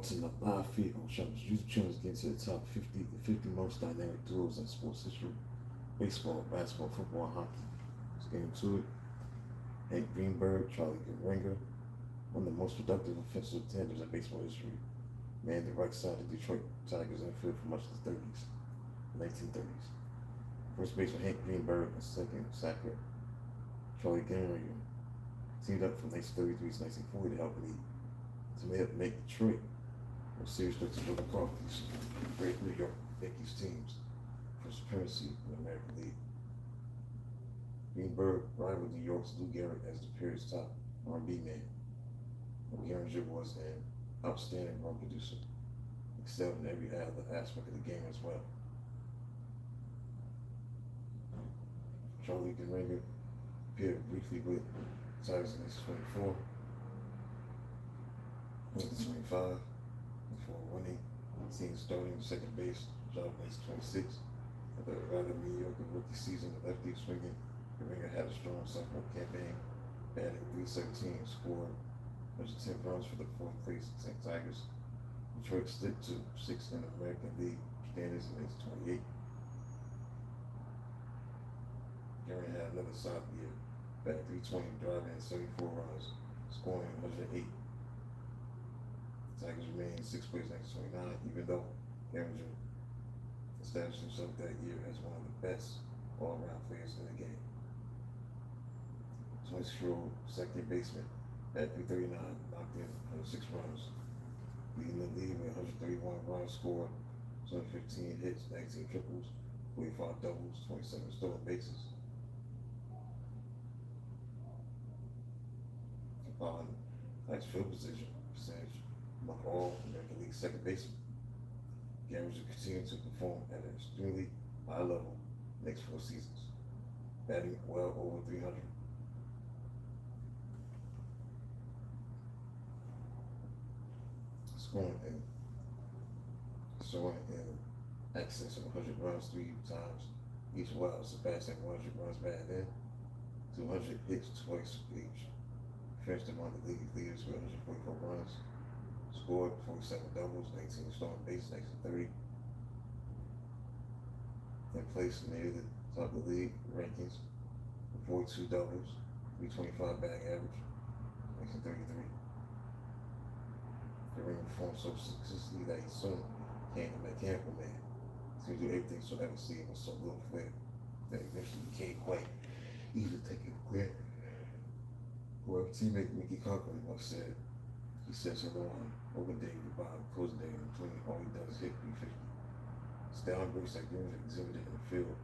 to the live feed on Channels YouTube channels get to the top 50, the 50 most dynamic duos in sports history: baseball, basketball, football, and hockey. Let's get into it. Hank Greenberg, Charlie Gehringer, one of the most productive offensive tanders in baseball history. Man, the right side of Detroit Tigers infield for much of the 30s, 1930s. First baseman Hank Greenberg and second sacker Charlie Gehringer teamed up from 1933 to 1940 to help lead to make Detroit a series threat to Joe McCarthy's great New York Yankees teams for supremacy in the American League. Greenberg rivaled New York's Lou Gehrig as the period's top R&B man. Gehringer was an outstanding run producer, excelled in every other aspect of the game as well. Charlie Gehringer appeared briefly with Tigers in 1924, 1925, before winning the team starting second base job in 1926. After a rather mediocre rookie season, the lefty swinging, Gehringer had a strong sophomore campaign, batted .317, scored 110 runs for the fourth place St. Tigers. Detroit slipped to sixth in the American League standings in 1928. Gehringer had another solid year, batted .320, driving in 74 runs, scoring 108. The Tigers remained in sixth place in 1929, even though Gehringer established himself that year as one of the best all-around players in the game. 26-year-old second baseman at .339 knocked in 106 runs, leading the league with 131 runs scored, 215 hits, 19 triples, 45 doubles, 27 stolen bases. On highest field position percentage among all American League second basemen, Gehringer continued to perform at an extremely high level next 4 seasons, batting well over .300. Scoring in excess of 100 runs 3 times each while surpassing 100 runs batted in, 200 hits twice each. Finished among the league leaders with 144 runs, scored 47 doubles, 19 stolen bases, 1930. And placed near the top of the league rankings with 42 doubles, 325 batting average, 1933. Gehringer performed so successfully that he soon became a mechanical man. He could do everything so ever seen with so little flair that he eventually became quite easy to take it for granted. Whoever teammate Mickey Conklin once said, he says hello on open day, goodbye on closing day, and between all he does is hit .350. Style and grace that Gehringer exhibited in the field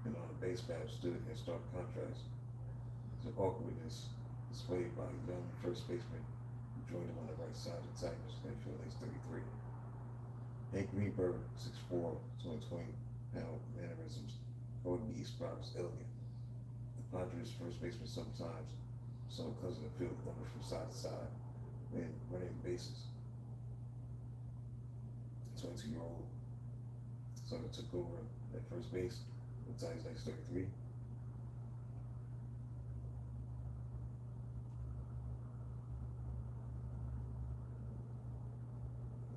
and on the base pad stood in stark contrast to awkwardness displayed by a young first baseman who joined him on the right side of the Tigers in field age 33. Hank Greenberg, 6'4", 220-pound mannerisms, O.B. Sprouse elegant. The Padres' first baseman sometimes saw cousin of the field number from side to side when running bases. 22-year-old Sutter took over at first base with Tigers 1933.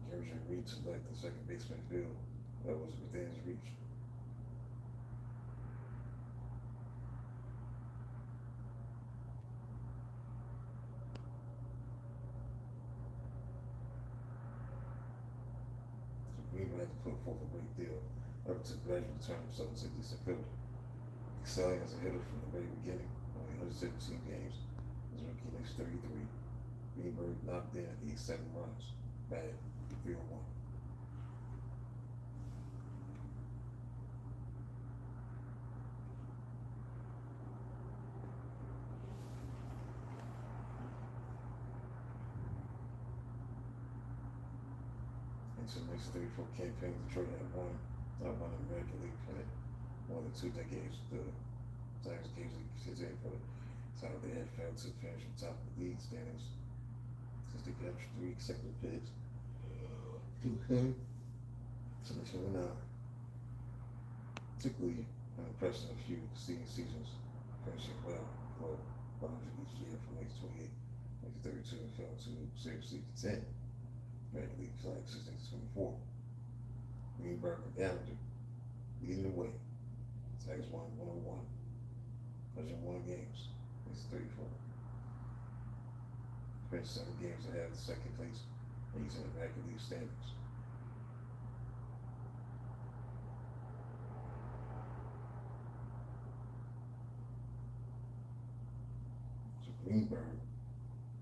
Gehringer agreed to let the second baseman field that was within his reach. Greenberg had to put forth a great deal of to gradually turn himself into a decent fielder, excelling as a hitter from the very beginning. Only 117 games as rookie in 33. Greenberg knocked in 87 runs, batted .301. Into the 1934 campaign, Detroit had won the American League pennant more than 2 decades. The Tigers occasionally contended for the title. They had failed to finish on top of the league standings since they captured 3 consecutive bids. So they showed particularly impressive a few succeeding seasons, finishing well below 100 each year from 1928, 1932, and fell to seriously contend Major League Flag 1624. Greenberg and Gallagher leading the way. Tags won 101. 101 games. He's 34. Finished 7 games ahead of the second place, and he's in the American League standings. So Greenberg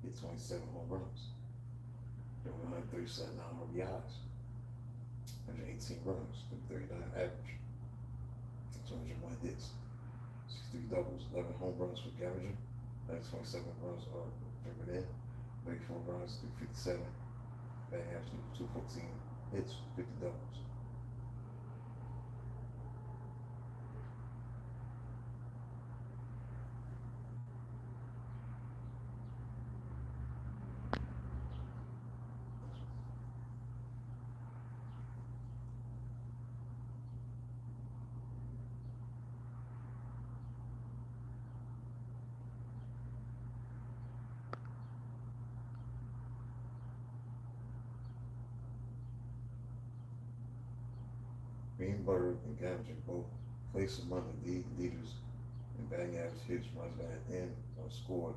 hit 27 home runs. There were 137 RBIs, 118 runs, 39 average, 201 hits, 63 doubles, 11 home runs for Gallagher, 27 runs are driven in, 34 runs, 357, batting average 214 hits, 50 doubles. Greenberg and Gallagher both placed among the league leaders in batting average, hits, runs batted in, or scored,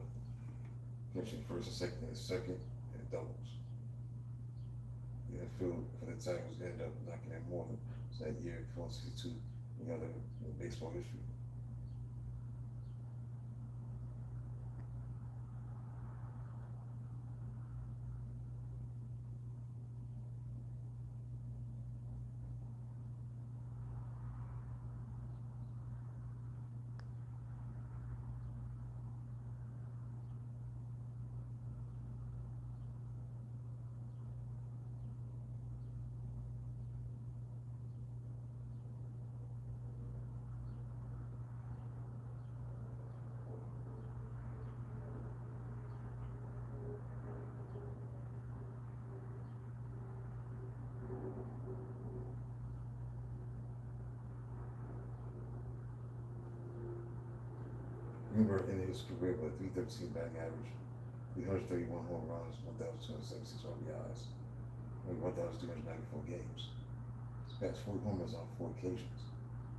finishing first and second, and doubles. The infield for the Tigers ended up knocking in more than that year, 462, in other baseball history. Greenberg ended his career with a 313 batting average, 331 home runs, 1,276 RBIs, only 1,394 games. He's passed 40 home runs on 4 occasions,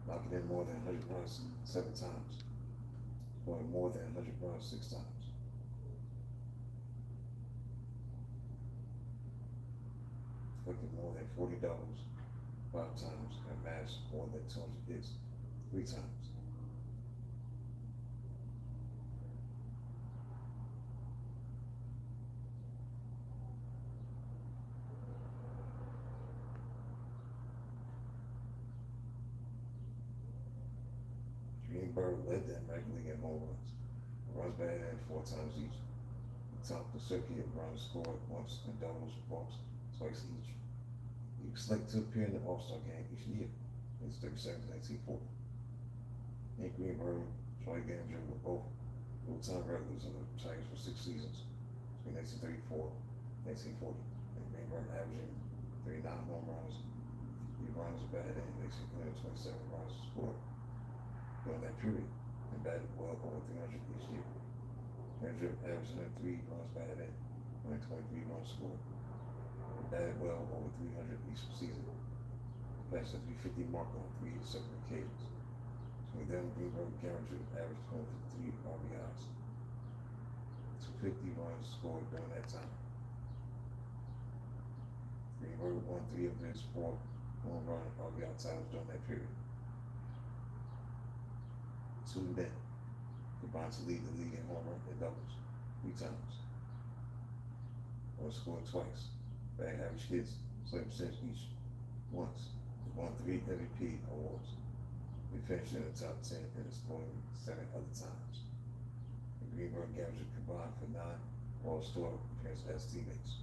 knocking in more than 100 runs 7 times, scoring more than 100 runs 6 times. Collected more than 40 doubles 5 times, and amassed more than 200 hits 3 times. Greenberg led the American League in home runs. Runs batted in 4 times each. He topped the circuit in runs scored once and doubles, walks twice each. He was selected to appear in the All-Star game each year. His 37th, 1940. Hank Greenberg, Charlie Gallagher were both full-time regulars in the Tigers for 6 seasons between 1934 and 1940. And Greenberg averaging 39 home runs, 3 runs batted in, 27 runs scored during that period, and batted well over 300 each year. Gallagher averaged 103 runs batted in, 123 runs scored, and batted well over 300 each season. Passed the 350 mark on 3 separate occasions. Between them, Greenberg and Gallagher averaged 23 RBIs. 250 runs scored during that time. Greenberg won 3 of his 4 home run RBI titles during that period. 2 men combined to lead the league in home run and doubles 3 times. Or scored twice. Batting average hits 7% each once. They won 3 MVP awards. They finished in the top 10 and scoring 7 other times. And Greenberg and Gallagher combined for 9 All-Star appearances as teammates.